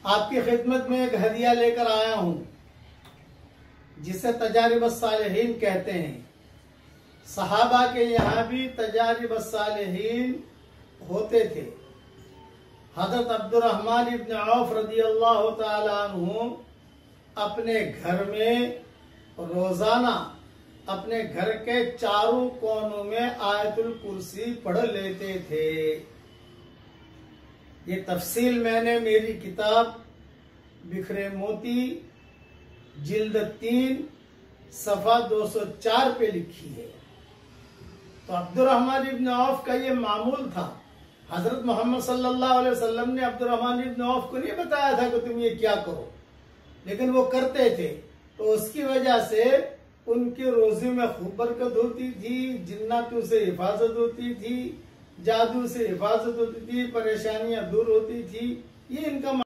आपकी खिदमत में एक हदिया लेकर आया हूं जिसे तजारिब सालिहीन कहते हैं। सहाबा के यहाँ भी तजारिब सालिहीन होते थे। हजरत अब्दुर्रहमान इब्न औफ रज़ियल्लाहु ताला अन्हु अपने घर में रोजाना अपने घर के चारों कोनों में आयतुल कुर्सी पढ़ लेते थे। ये तफसील मैंने मेरी किताब बिखरे मोती जिल्द 3 सफ़ा 204 पे लिखी है। तो अब्दुर्रहमान इब्न औफ का ये मामूल था। हजरत मोहम्मद सल्लल्लाहु अलैहि वसल्लम ने अब्दुर्रहमान इब्न औफ को नहीं बताया था कि तुम ये क्या करो, लेकिन वो करते थे। तो उसकी वजह से उनकी रोजी में खूब बरकत होती थी, जिन्नातों से हिफाजत होती थी, जादू से हिफाजत होती थी, परेशानियां दूर होती थी। ये इनका